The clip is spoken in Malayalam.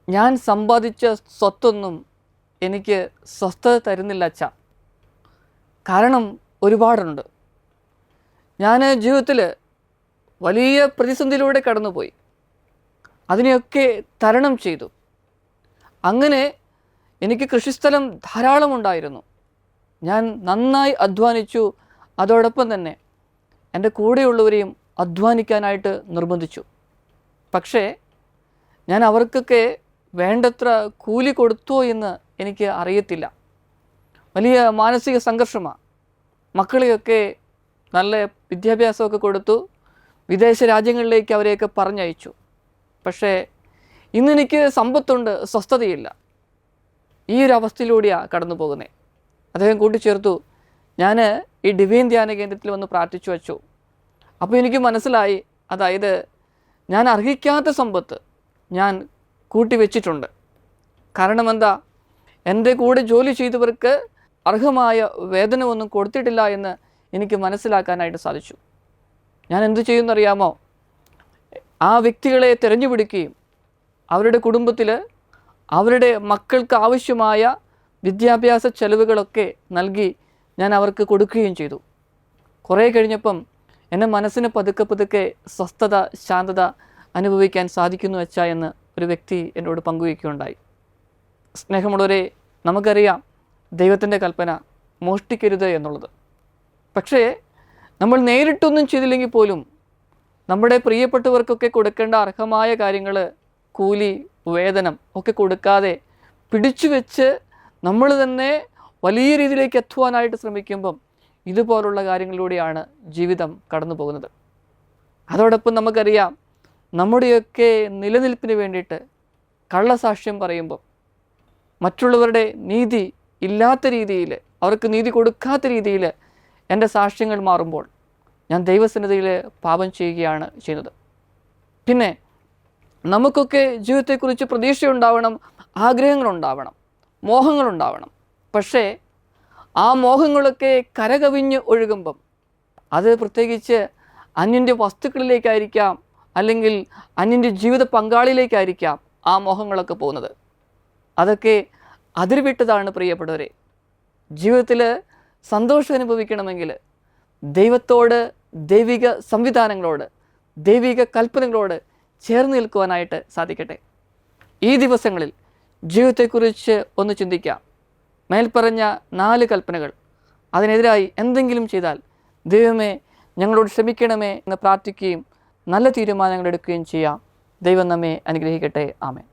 ഞാൻ സമ്പാദിച്ച സ്വത്തൊന്നും എനിക്ക് സ്വസ്ഥത തരുന്നില്ല അച്ഛാ. കാരണം ഒരുപാടുണ്ട്. ഞാൻ ജീവിതത്തിൽ വലിയ പ്രതിസന്ധിയിലൂടെ കടന്നുപോയി. അതിനെയൊക്കെ തരണം ചെയ്തു. അങ്ങനെ എനിക്ക് കൃഷിസ്ഥലം ധാരാളം ഉണ്ടായിരുന്നു. ഞാൻ നന്നായി അധ്വാനിച്ചു. അതോടൊപ്പം തന്നെ എൻ്റെ കൂടെയുള്ളവരെയും അധ്വാനിക്കാനായിട്ട് നിർബന്ധിച്ചു. പക്ഷേ ഞാൻ അവർക്കൊക്കെ വേണ്ടത്ര കൂലി കൊടുത്തോ എന്ന് എനിക്ക് അറിയത്തില്ല. വലിയ മാനസിക സംഘർഷമാണ്. മക്കളെയൊക്കെ നല്ല വിദ്യാഭ്യാസമൊക്കെ കൊടുത്തു, വിദേശ രാജ്യങ്ങളിലേക്ക് അവരെയൊക്കെ പറഞ്ഞയച്ചു. പക്ഷേ ഇന്നെനിക്ക് സമ്പത്തുണ്ട്, സ്വസ്ഥതയില്ല. ഈ ഒരു അവസ്ഥയിലൂടെയാണ് കടന്നു പോകുന്നത്. അദ്ദേഹം കൂട്ടിച്ചേർത്തു, ഞാൻ ഈ ഡിവൈൻ ധ്യാന കേന്ദ്രത്തിൽ വന്ന് പ്രാർത്ഥിച്ചു വച്ചു. അപ്പോൾ എനിക്ക് മനസ്സിലായി, അതായത് ഞാൻ അർഹിക്കാത്ത സമ്പത്ത് ഞാൻ കൂട്ടിവെച്ചിട്ടുണ്ട്. കാരണം എന്താ, എൻ്റെ കൂടെ ജോലി ചെയ്തവർക്ക് അർഹമായ വേതനമൊന്നും കൊടുത്തിട്ടില്ല എന്ന് എനിക്ക് മനസ്സിലാക്കാനായിട്ട് സാധിച്ചു. ഞാൻ എന്തു ചെയ്യുമെന്നറിയാമോ? ആ വ്യക്തികളെ തിരഞ്ഞുപിടിക്കുകയും അവരുടെ കുടുംബത്തിൽ അവരുടെ മക്കൾക്ക് ആവശ്യമായ വിദ്യാഭ്യാസ ചെലവുകളൊക്കെ നൽകി ഞാൻ അവർക്ക് കൊടുക്കുകയും ചെയ്തു. കുറേ കഴിഞ്ഞപ്പം എൻ്റെ മനസ്സിന് പതുക്കെ സ്വസ്ഥത, ശാന്തത അനുഭവിക്കാൻ സാധിക്കുന്നു വെച്ചാ എന്ന് ഒരു വ്യക്തി എന്നോട് പങ്കുവയ്ക്കുകയുണ്ടായി. സ്നേഹമുള്ളവരെ, നമുക്കറിയാം ദൈവത്തിൻ്റെ കൽപ്പന മോഷ്ടിക്കരുത് എന്നുള്ളത്. പക്ഷേ നമ്മൾ നേരിട്ടൊന്നും ചെയ്തില്ലെങ്കിൽ പോലും നമ്മുടെ പ്രിയപ്പെട്ടവർക്കൊക്കെ കൊടുക്കേണ്ട അർഹമായ കാര്യങ്ങൾ, കൂലി, വേതനം ഒക്കെ കൊടുക്കാതെ പിടിച്ചു വെച്ച് നമ്മൾ തന്നെ വലിയ രീതിയിലേക്ക് എത്തുവാനായിട്ട് ശ്രമിക്കുമ്പം ഇതുപോലുള്ള കാര്യങ്ങളിലൂടെയാണ് ജീവിതം കടന്നു പോകുന്നത്. അതോടൊപ്പം നമുക്കറിയാം, നമ്മുടെയൊക്കെ നിലനിൽപ്പിന് വേണ്ടിയിട്ട് കള്ളസാക്ഷ്യം പറയുമ്പോൾ മറ്റുള്ളവരുടെ നീതി ഇല്ലാത്ത രീതിയിൽ, അവർക്ക് നീതി കൊടുക്കാത്ത രീതിയിൽ എൻ്റെ സാക്ഷ്യങ്ങൾ മാറുമ്പോൾ ഞാൻ ദൈവസന്നിധിയിൽ പാപം ചെയ്യുകയാണ് ചെയ്യുന്നത്. പിന്നെ നമുക്കൊക്കെ ജീവിതത്തെക്കുറിച്ച് പ്രതീക്ഷയുണ്ടാവണം, ആഗ്രഹങ്ങളുണ്ടാവണം, മോഹങ്ങളുണ്ടാവണം. പക്ഷേ ആ മോഹങ്ങളൊക്കെ കരകവിഞ്ഞ് ഒഴുകുമ്പം അത് പ്രത്യേകിച്ച് അന്യൻ്റെ വസ്തുക്കളിലേക്കായിരിക്കാം, അല്ലെങ്കിൽ അന്യൻ്റെ ജീവിത പങ്കാളിയിലേക്കായിരിക്കാം ആ മോഹങ്ങളൊക്കെ പോകുന്നത്. അതൊക്കെ അതിർവിട്ടതാണ് പ്രിയപ്പെട്ടവരെ. ജീവിതത്തിൽ സന്തോഷം അനുഭവിക്കണമെങ്കിൽ ദൈവത്തോട്, ദൈവിക സംവിധാനങ്ങളോട്, ദൈവിക കൽപ്പനകളോട് ചേർന്ന് നിൽക്കുവാനായിട്ട് സാധിക്കട്ടെ. ഈ ദിവസങ്ങളിൽ ജീവിതത്തെക്കുറിച്ച് ഒന്ന് ചിന്തിക്കാം. മേൽപ്പറഞ്ഞ 4 കൽപ്പനകൾ, അതിനെതിരായി എന്തെങ്കിലും ചെയ്താൽ ദൈവമേ ഞങ്ങളോട് ക്ഷമിക്കണമേ എന്ന് പ്രാർത്ഥിക്കുകയും നല്ല തീരുമാനങ്ങൾ എടുക്കുകയും ചെയ്യാം. ദൈവം നമ്മെ അനുഗ്രഹിക്കട്ടെ. ആമേൻ.